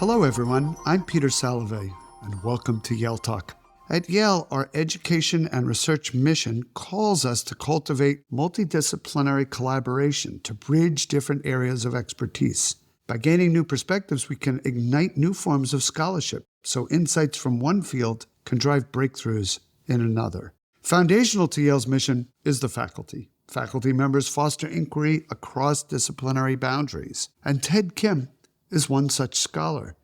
Hello everyone, I'm Peter Salovey, and welcome to Yale Talk. At Yale, our education and research mission calls us to cultivate multidisciplinary collaboration to bridge different areas of expertise. By gaining new perspectives, we can ignite new forms of scholarship, so insights from one field can drive breakthroughs in another. Foundational to Yale's mission is the faculty. Faculty members foster inquiry across disciplinary boundaries, and Ted Kim is one such scholar.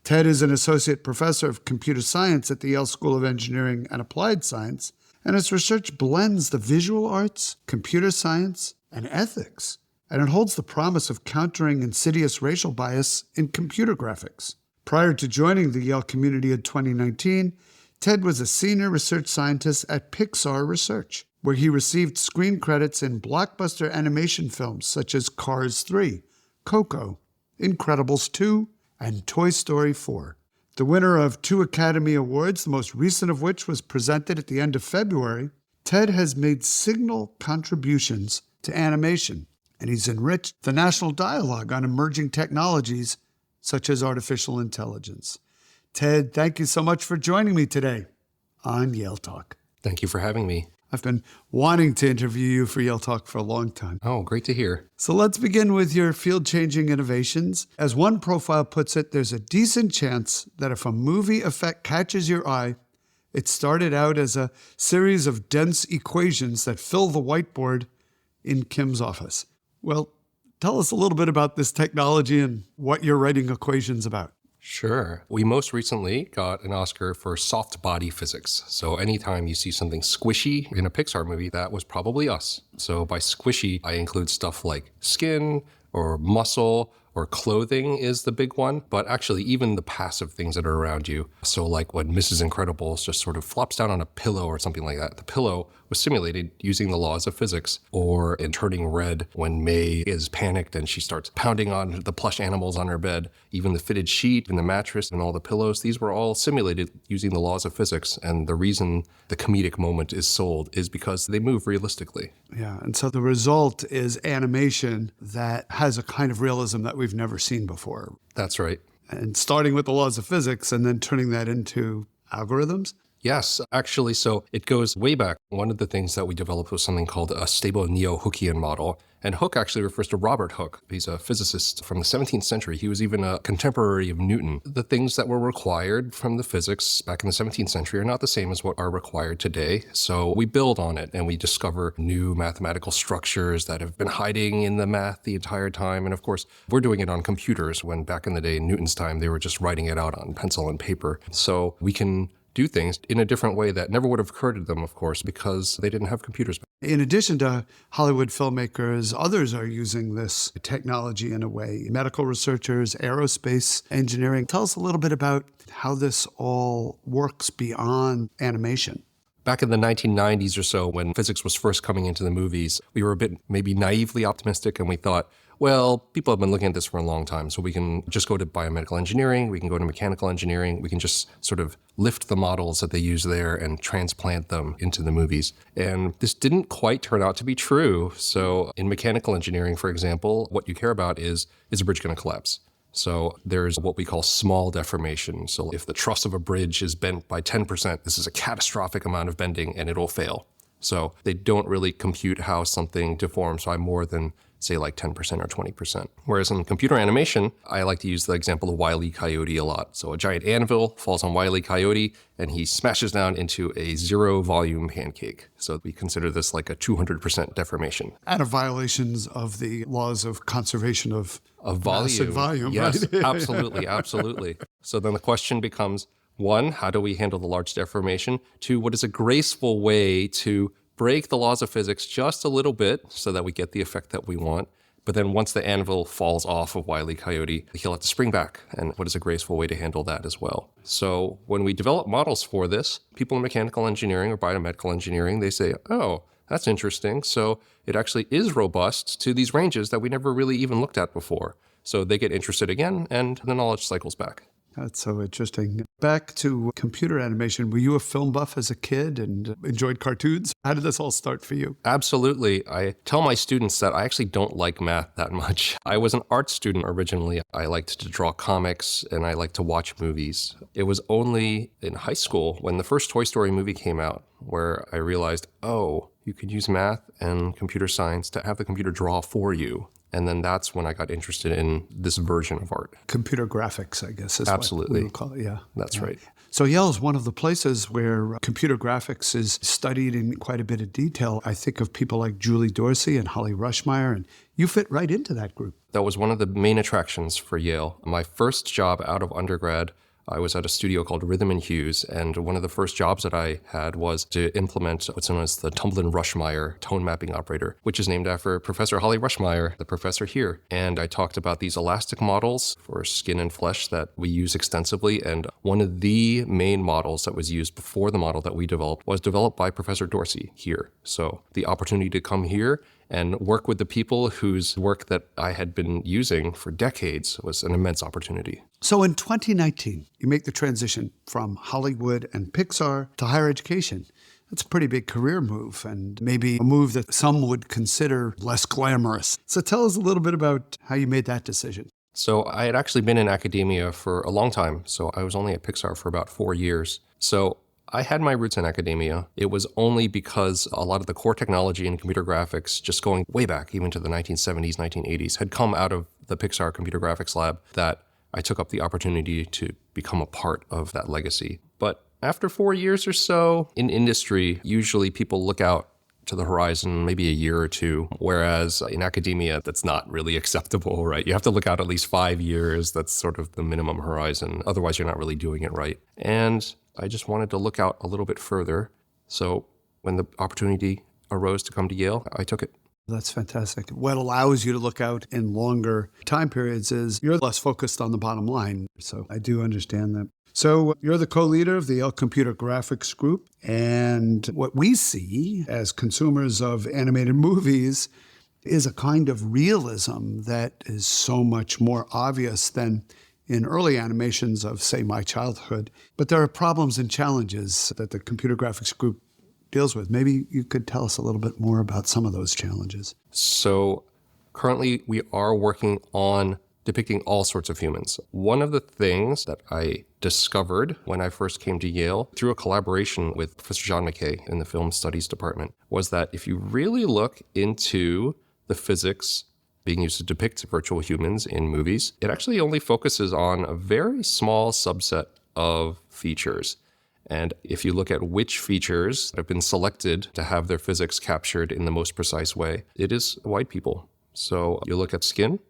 Ted is an associate professor of computer science at the Yale School of Engineering and Applied Science, and his research blends the visual arts, computer science, and ethics, and it holds the promise of countering insidious racial bias in computer graphics. Prior to joining the Yale community in 2019, Ted was a senior research scientist at Pixar Research, where he received screen credits in blockbuster animation films such as Cars 3, Coco, Incredibles 2, and Toy Story 4. The winner of 2 Academy Awards, the most recent of which was presented at the end of February, Ted has made signal contributions to animation, and he's enriched the national dialogue on emerging technologies such as artificial intelligence. Ted, thank you so much for joining me today on Yale Talk. Thank you for having me. I've been wanting to interview you for Yale Talk for a long time. Oh, great to hear. So let's begin with your field-changing innovations. As one profile puts it, there's a decent chance that if a movie effect catches your eye, it started out as a series of dense equations that fill the whiteboard in Kim's office. Well, tell us a little bit about this technology and what you're writing equations about. Sure. We most recently got an Oscar for soft body physics. So anytime you see something squishy in a Pixar movie, that was probably us. So by squishy, I include stuff like skin or muscle or clothing is the big one, but actually even the passive things that are around you. So like when Mrs. Incredibles just sort of flops down on a pillow or something like that, the pillow was simulated using the laws of physics. Or in Turning Red, when May is panicked and she starts pounding on the plush animals on her bed, even the fitted sheet and the mattress and all the pillows, these were all simulated using the laws of physics. And the reason the comedic moment is sold is because they move realistically. Yeah, and so the result is animation that has a kind of realism that we've never seen before. That's right. And starting with the laws of physics and then turning that into algorithms? Yes, actually, so it goes way back. One of the things that we developed was something called a stable neo-Hookean model. And Hooke actually refers to Robert Hooke. He's a physicist from the 17th century. He was even a contemporary of Newton. The things that were required from the physics back in the 17th century are not the same as what are required today. So we build on it and we discover new mathematical structures that have been hiding in the math the entire time. And of course, we're doing it on computers when back in the day, in Newton's time, they were just writing it out on pencil and paper. So we can do things in a different way that never would have occurred to them, of course, because they didn't have computers. In addition to Hollywood filmmakers, others are using this technology in a way. Medical researchers, aerospace engineering. Tell us a little bit about how this all works beyond animation. Back in the 1990s or so, when physics was first coming into the movies, we were a bit maybe naively optimistic, and we thought, well, people have been looking at this for a long time, so we can just go to biomedical engineering, we can go to mechanical engineering, we can just sort of lift the models that they use there and transplant them into the movies. And this didn't quite turn out to be true. So in mechanical engineering, for example, what you care about is a bridge going to collapse? So there's what we call small deformation. So if the truss of a bridge is bent by 10%, this is a catastrophic amount of bending and it'll fail. So they don't really compute how something deforms by more than, say, like 10% or 20%. Whereas in computer animation, I like to use the example of Wile E. Coyote a lot. So a giant anvil falls on Wile E. Coyote and he smashes down into a 0-volume pancake. So we consider this like a 200% deformation. And of violations of the laws of conservation of volume. Mass and volume. Yes, right? absolutely, absolutely. So then the question becomes, 1, how do we handle the large deformation? 2, what is a graceful way to break the laws of physics just a little bit so that we get the effect that we want? But then once the anvil falls off of Wile E. Coyote, he'll have to spring back. And what is a graceful way to handle that as well? So when we develop models for this, people in mechanical engineering or biomedical engineering, they say, oh, that's interesting. So it actually is robust to these ranges that we never really even looked at before. So they get interested again, and the knowledge cycles back. That's so interesting. Back to computer animation, were you a film buff as a kid and enjoyed cartoons? How did this all start for you? Absolutely. I tell my students that I actually don't like math that much. I was an art student originally. I liked to draw comics and I liked to watch movies. It was only in high school when the first Toy Story movie came out where I realized, oh, you could use math and computer science to have the computer draw for you. And then that's when I got interested in this version of art. Computer graphics, I guess, is Absolutely. what we would call it. Yeah. That's right. So Yale is one of the places where computer graphics is studied in quite a bit of detail. I think of people like Julie Dorsey and Holly Rushmeyer, and you fit right into that group. That was one of the main attractions for Yale. My first job out of undergrad, I was at a studio called Rhythm and Hues, and one of the first jobs that I had was to implement what's known as the Tumblin-Rushmeyer tone mapping operator, which is named after Professor Holly Rushmeyer, the professor here. And I talked about these elastic models for skin and flesh that we use extensively, and one of the main models that was used before the model that we developed was developed by Professor Dorsey here. So the opportunity to come here and work with the people whose work that I had been using for decades was an immense opportunity. So in 2019, you make the transition from Hollywood and Pixar to higher education. That's a pretty big career move, and maybe a move that some would consider less glamorous. So tell us a little bit about how you made that decision. So I had actually been in academia for a long time. So I was only at Pixar for about 4 years. So I had my roots in academia. It was only because a lot of the core technology in computer graphics, just going way back even to the 1970s, 1980s, had come out of the Pixar Computer Graphics Lab that I took up the opportunity to become a part of that legacy. But after 4 years or so in industry, usually people look out to the horizon maybe a year or two, whereas in academia, that's not really acceptable, right? You have to look out at least 5 years. That's sort of the minimum horizon. Otherwise, you're not really doing it right. And I just wanted to look out a little bit further. So when the opportunity arose to come to Yale, I took it. That's fantastic. What allows you to look out in longer time periods is you're less focused on the bottom line. So I do understand that. So you're the co-leader of the Yale Computer Graphics Group. And what we see as consumers of animated movies is a kind of realism that is so much more obvious than in early animations of, say, my childhood. But there are problems and challenges that the Computer Graphics Group deals with. Maybe you could tell us a little bit more about some of those challenges. So currently we are working on depicting all sorts of humans. One of the things that I discovered when I first came to Yale through a collaboration with Professor John McKay in the Film Studies Department was that if you really look into the physics being used to depict virtual humans in movies, it actually only focuses on a very small subset of features. And if you look at which features have been selected to have their physics captured in the most precise way, it is white people. So you look at skin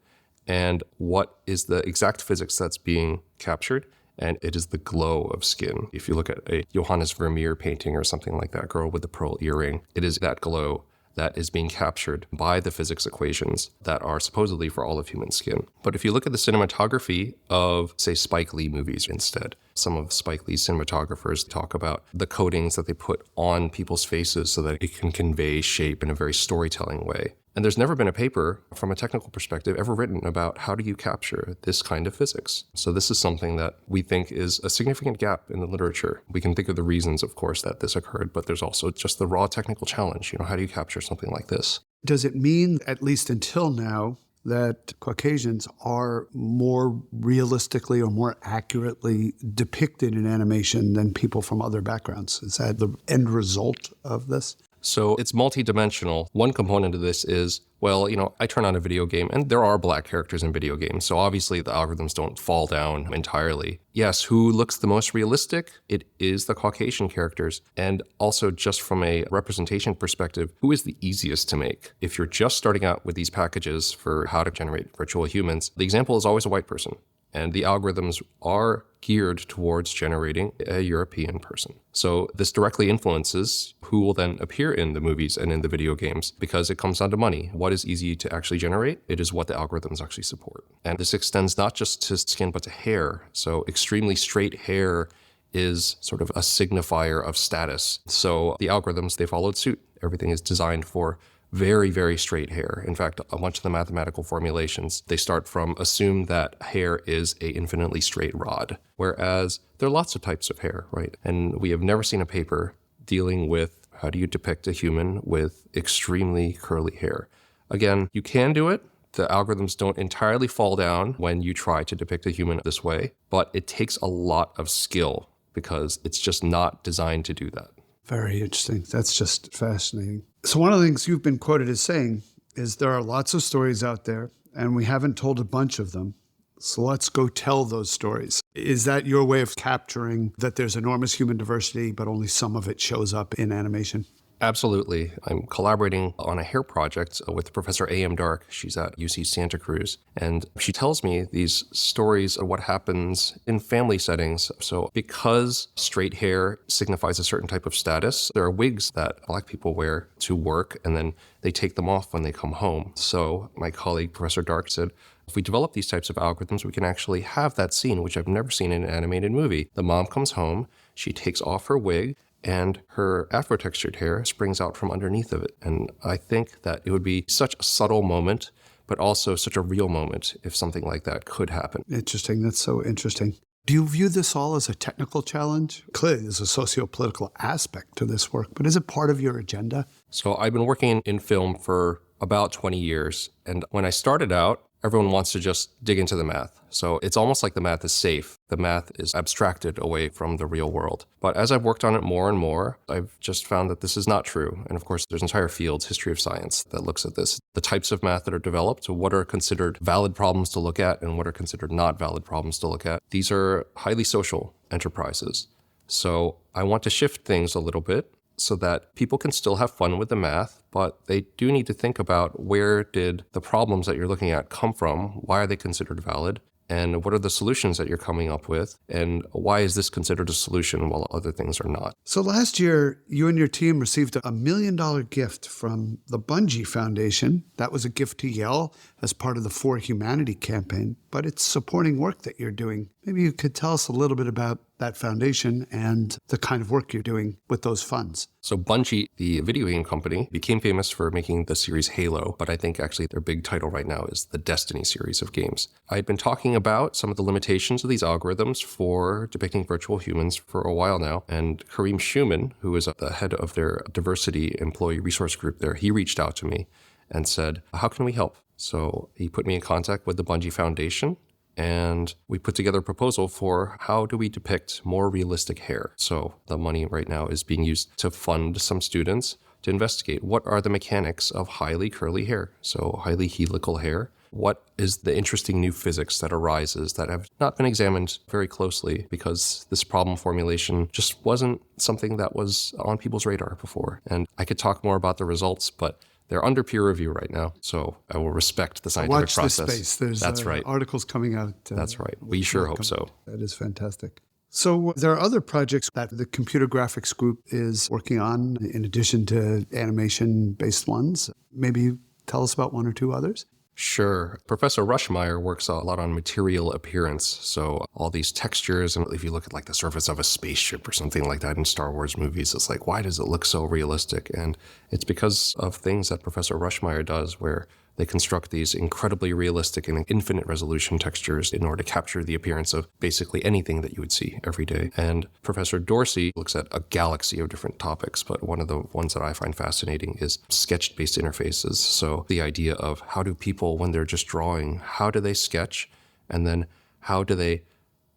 and what is the exact physics that's being captured, and it is the glow of skin. If you look at a Johannes Vermeer painting or something like that, girl with the pearl earring, it is that glow that is being captured by the physics equations that are supposedly for all of human skin. But if you look at the cinematography of, say, Spike Lee movies instead, some of Spike Lee's cinematographers talk about the coatings that they put on people's faces so that it can convey shape in a very storytelling way. And there's never been a paper from a technical perspective ever written about how do you capture this kind of physics. So this is something that we think is a significant gap in the literature. We can think of the reasons, of course, that this occurred, but there's also just the raw technical challenge. How do you capture something like this? Does it mean, at least until now, that Caucasians are more realistically or more accurately depicted in animation than people from other backgrounds? Is that the end result of this? So it's multidimensional. One component of this is, well, I turn on a video game and there are black characters in video games. So obviously the algorithms don't fall down entirely. Yes, who looks the most realistic? It is the Caucasian characters. And also just from a representation perspective, who is the easiest to make? If you're just starting out with these packages for how to generate virtual humans, the example is always a white person. And the algorithms are geared towards generating a European person. So this directly influences who will then appear in the movies and in the video games because it comes down to money. What is easy to actually generate? It is what the algorithms actually support. And this extends not just to skin, but to hair. So extremely straight hair is sort of a signifier of status. So the algorithms, they followed suit. Everything is designed for very, very straight hair. In fact, a bunch of the mathematical formulations, they start from assume that hair is a infinitely straight rod, whereas there are lots of types of hair, right? And we have never seen a paper dealing with how do you depict a human with extremely curly hair. Again, you can do it. The algorithms don't entirely fall down when you try to depict a human this way, but it takes a lot of skill because it's just not designed to do that. Very interesting. That's just fascinating. So one of the things you've been quoted as saying is there are lots of stories out there, and we haven't told a bunch of them. So let's go tell those stories. Is that your way of capturing that there's enormous human diversity, but only some of it shows up in animation? Absolutely. I'm collaborating on a hair project with Professor A.M. Dark. She's at UC Santa Cruz. And she tells me these stories of what happens in family settings. So because straight hair signifies a certain type of status, there are wigs that Black people wear to work, and then they take them off when they come home. So my colleague, Professor Dark, said, if we develop these types of algorithms, we can actually have that scene, which I've never seen in an animated movie. The mom comes home, she takes off her wig, and her afro-textured hair springs out from underneath of it. And I think that it would be such a subtle moment, but also such a real moment if something like that could happen. Interesting. That's so interesting. Do you view this all as a technical challenge? Clearly, there's a socio-political aspect to this work, but is it part of your agenda? So I've been working in film for about 20 years. And when I started out, everyone wants to just dig into the math. So it's almost like the math is safe. The math is abstracted away from the real world. But as I've worked on it more and more, I've just found that this is not true. And of course, there's entire fields, history of science, that looks at this. The types of math that are developed, what are considered valid problems to look at and what are considered not valid problems to look at. These are highly social enterprises. So I want to shift things a little bit so that people can still have fun with the math, but they do need to think about where did the problems that you're looking at come from, why are they considered valid, and what are the solutions that you're coming up with, and why is this considered a solution while other things are not. So last year, you and your team received a $1 million gift from the Bungie Foundation. That was a gift to Yale as part of the For Humanity campaign, but it's supporting work that you're doing. Maybe you could tell us a little bit about that foundation and the kind of work you're doing with those funds. So Bungie, the video game company, became famous for making the series Halo, but I think actually their big title right now is the Destiny series of games. I've been talking about some of the limitations of these algorithms for depicting virtual humans for a while now, and Kareem Schumann, who is the head of their diversity employee resource group there, he reached out to me and said, how can we help? So he put me in contact with the Bungie Foundation, and we put together a proposal for how do we depict more realistic hair. So the money right now is being used to fund some students to investigate what are the mechanics of highly curly hair, so highly helical hair. What is the interesting new physics that arises that have not been examined very closely because this problem formulation just wasn't something that was on people's radar before. And I could talk more about the results, but they're under peer review right now, so I will respect the scientific process. Watch this space. There's That's right. Articles coming out. That's right. We sure hope so. That is fantastic. So there are other projects that the Computer Graphics Group is working on in addition to animation-based ones. Maybe tell us about one or two others. Sure. Professor Rushmeyer works a lot on material appearance. So all these textures, and if you look at like the surface of a spaceship or something like that in Star Wars movies, it's like, why does it look so realistic? And it's because of things that Professor Rushmeyer does where they construct these incredibly realistic and infinite resolution textures in order to capture the appearance of basically anything that you would see every day. And Professor Dorsey looks at a galaxy of different topics, but one of the ones that I find fascinating is sketch-based interfaces. So the idea of how do people, when they're just drawing, how do they sketch? And then how do they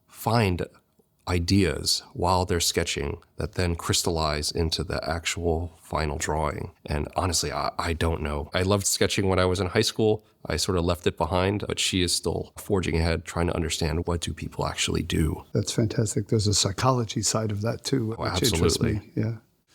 find ideas while they're sketching that then crystallize into the actual final drawing? And honestly, I don't know. I loved sketching when I was in high school. I sort of left it behind, but she is still forging ahead, trying to understand what do people actually do. That's fantastic. There's a psychology side of that too, which interests me. Yeah.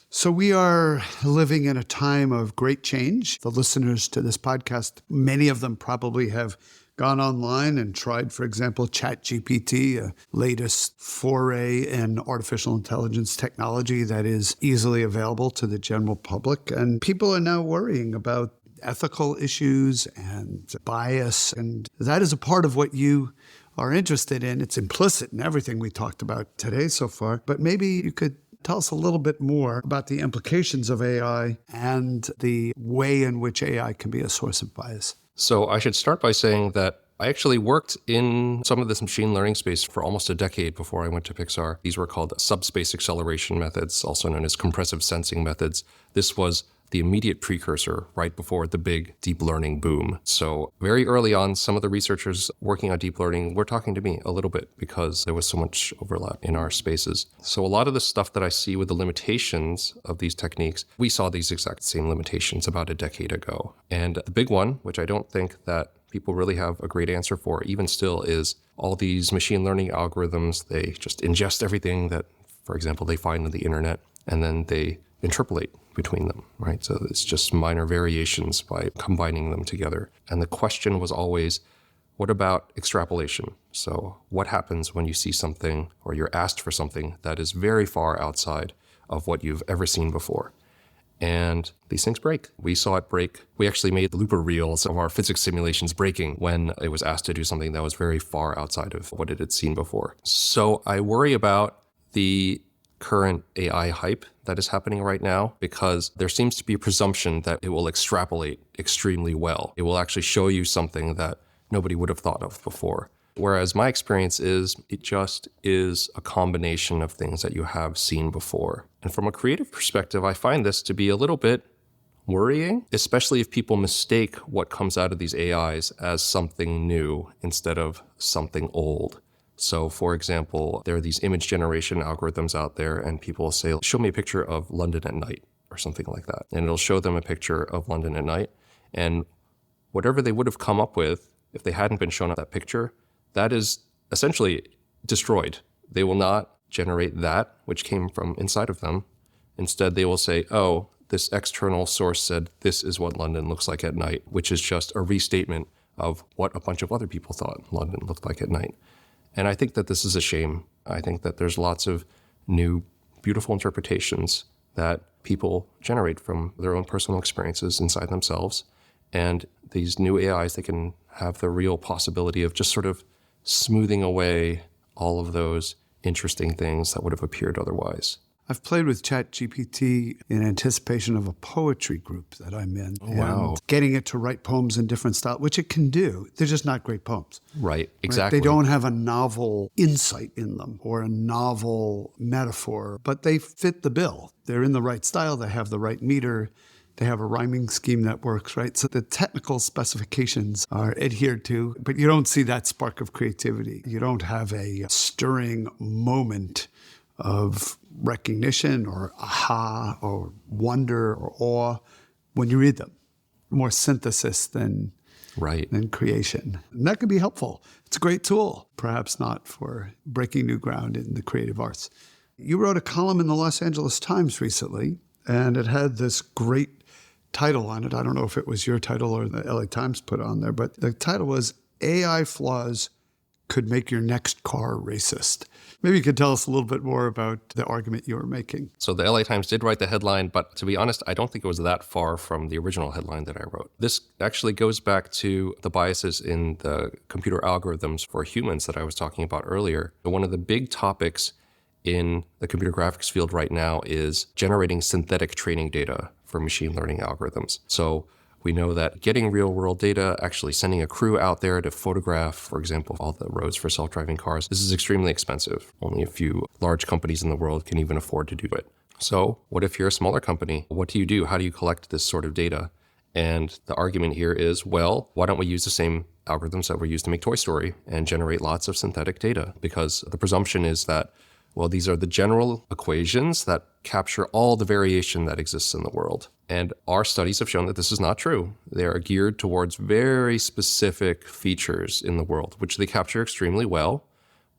So we are living in a time of great change. The listeners to this podcast, many of them probably have gone online and tried, for example, ChatGPT, a latest foray in artificial intelligence technology that is easily available to the general public. And people are now worrying about ethical issues and bias. And that is a part of what you are interested in. It's implicit in everything we talked about today so far. But maybe you could Tell us a little bit more about the implications of AI and the way in which AI can be a source of bias. So I should start by saying that I actually worked in some of this machine learning space for almost a decade before I went to Pixar. These were called subspace acceleration methods, also known as compressive sensing methods. This was the immediate precursor right before the big deep learning boom. So very early on, some of the researchers working on deep learning were talking to me a little bit because there was so much overlap in our spaces. So a lot of the stuff that I see with the limitations of these techniques, we saw these exact same limitations about a decade ago. And the big one, which I don't think that people really have a great answer for, even still, is all these machine learning algorithms. They just ingest everything that, for example, they find on the internet, and then they interpolate between them, right? So it's just minor variations by combining them together. And the question was always, what about extrapolation? So what happens when you see something or you're asked for something that is very far outside of what you've ever seen before? And these things break. We saw it break. We actually made the looper reels of our physics simulations breaking when it was asked to do something that was very far outside of what it had seen before. So I worry about the current AI hype that is happening right now because there seems to be a presumption that it will extrapolate extremely well. It will actually show you something that nobody would have thought of before. Whereas my experience is it just is a combination of things that you have seen before. And from a creative perspective, I find this to be a little bit worrying, especially if people mistake what comes out of these AIs as something new instead of something old. So, for example, there are these image generation algorithms out there, and people will say, show me a picture of London at night, or something like that. And it'll show them a picture of London at night. And whatever they would have come up with, if they hadn't been shown that picture, that is essentially destroyed. They will not generate that, which came from inside of them. Instead, they will say, oh, this external source said this is what London looks like at night, which is just a restatement of what a bunch of other people thought London looked like at night. And I think that this is a shame. I think that there's lots of new, beautiful interpretations that people generate from their own personal experiences inside themselves. And these new AIs, they can have the real possibility of just sort of smoothing away all of those interesting things that would have appeared otherwise. I've played with ChatGPT in anticipation of a poetry group that I'm in. Oh, wow. And getting it to write poems in different styles, which it can do. They're just not great poems. Right, exactly. They don't have a novel insight in them or a novel metaphor, but they fit the bill. They're in the right style. They have the right meter. They have a rhyming scheme that works, right? So the technical specifications are adhered to, but you don't see that spark of creativity. You don't have a stirring moment of recognition or aha or wonder or awe when you read them. More synthesis than creation. And that can be helpful. It's a great tool, perhaps not for breaking new ground in the creative arts. You wrote a column in the Los Angeles Times recently, and it had this great title on it. I don't know if it was your title or the LA Times put on there, but the title was AI Flaws Could Make Your Next Car Racist. Maybe you could tell us a little bit more about the argument you were making. So the LA Times did write the headline, but to be honest, I don't think it was that far from the original headline that I wrote. This actually goes back to the biases in the computer algorithms for humans that I was talking about earlier. One of the big topics in the computer graphics field right now is generating synthetic training data for machine learning algorithms. So we know that getting real-world data, actually sending a crew out there to photograph, for example, all the roads for self-driving cars, this is extremely expensive. Only a few large companies in the world can even afford to do it. So what if you're a smaller company? What do you do? How do you collect this sort of data? And the argument here is, well, why don't we use the same algorithms that were used to make Toy Story and generate lots of synthetic data? Because the presumption is that, well, these are the general equations that capture all the variation that exists in the world. And our studies have shown that this is not true. They are geared towards very specific features in the world, which they capture extremely well,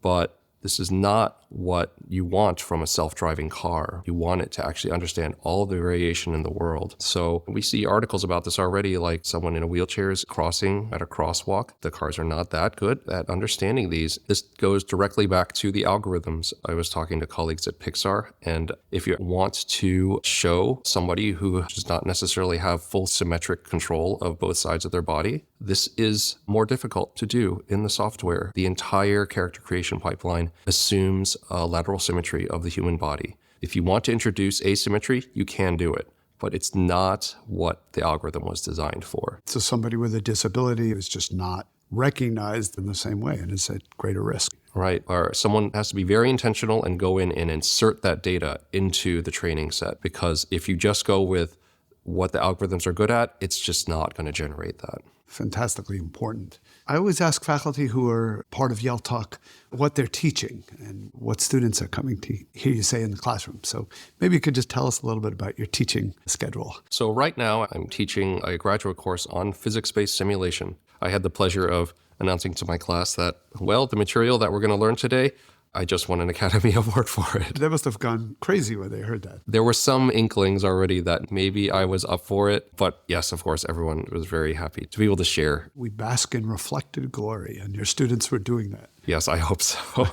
but this is not what you want from a self-driving car. You want it to actually understand all the variation in the world. So we see articles about this already, like someone in a wheelchair is crossing at a crosswalk. The cars are not that good at understanding these. This goes directly back to the algorithms. I was talking to colleagues at Pixar, and if you want to show somebody who does not necessarily have full symmetric control of both sides of their body, this is more difficult to do in the software. The entire character creation pipeline assumes a lateral symmetry of the human body. If you want to introduce asymmetry, you can do it, but it's not what the algorithm was designed for. So somebody with a disability is just not recognized in the same way and is at greater risk. Right. Or someone has to be very intentional and go in and insert that data into the training set, because if you just go with what the algorithms are good at, it's just not going to generate that. Fantastically important. I always ask faculty who are part of Yale Talk what they're teaching and what students are coming to hear you say in the classroom. So maybe you could just tell us a little bit about your teaching schedule. So right now I'm teaching a graduate course on physics-based simulation. I had the pleasure of announcing to my class that, well, the material that we're going to learn today, I just won an Academy Award for it. They must have gone crazy when they heard that. There were some inklings already that maybe I was up for it. But yes, of course, everyone was very happy to be able to share. We bask in reflected glory, and your students were doing that. Yes, I hope so.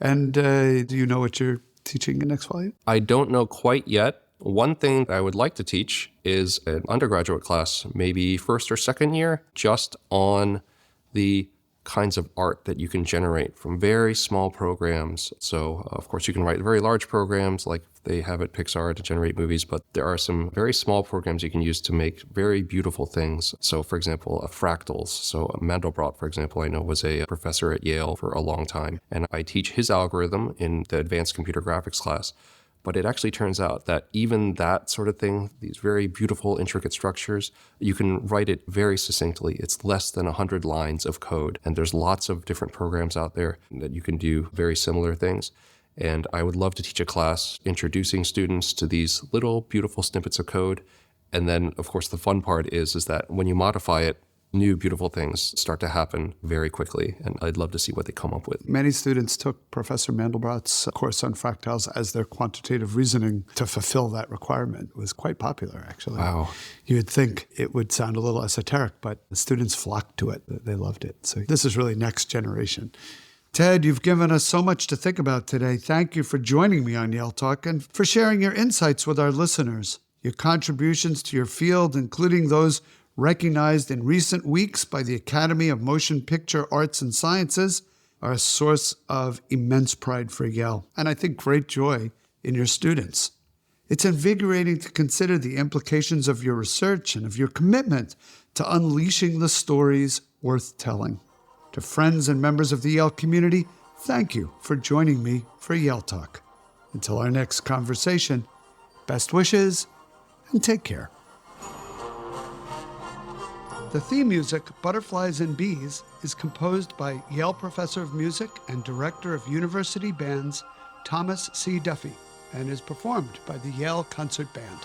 And do you know what you're teaching in next volume? I don't know quite yet. One thing I would like to teach is an undergraduate class, maybe first or second year, just on the kinds of art that you can generate from very small programs. So, of course, you can write very large programs like they have at Pixar to generate movies, but there are some very small programs you can use to make very beautiful things. So, for example, fractals. So Mandelbrot, for example, I know was a professor at Yale for a long time, and I teach his algorithm in the advanced computer graphics class. But it actually turns out that even that sort of thing, these very beautiful, intricate structures, you can write it very succinctly. It's less than 100 lines of code. And there's lots of different programs out there that you can do very similar things. And I would love to teach a class introducing students to these little beautiful snippets of code. And then, of course, the fun part is that when you modify it, new beautiful things start to happen very quickly, and I'd love to see what they come up with. Many students took Professor Mandelbrot's course on fractals as their quantitative reasoning to fulfill that requirement. It was quite popular, actually. Wow. You would think it would sound a little esoteric, but the students flocked to it. They loved it. So this is really next generation. Ted, you've given us so much to think about today. Thank you for joining me on Yale Talk and for sharing your insights with our listeners. Your contributions to your field, including those recognized in recent weeks by the Academy of Motion Picture Arts and Sciences, are a source of immense pride for Yale, and I think great joy in your students. It's invigorating to consider the implications of your research and of your commitment to unleashing the stories worth telling. To friends and members of the Yale community, thank you for joining me for Yale Talk. Until our next conversation, best wishes and take care. The theme music, Butterflies and Bees, is composed by Yale Professor of Music and Director of University Bands, Thomas C. Duffy, and is performed by the Yale Concert Band.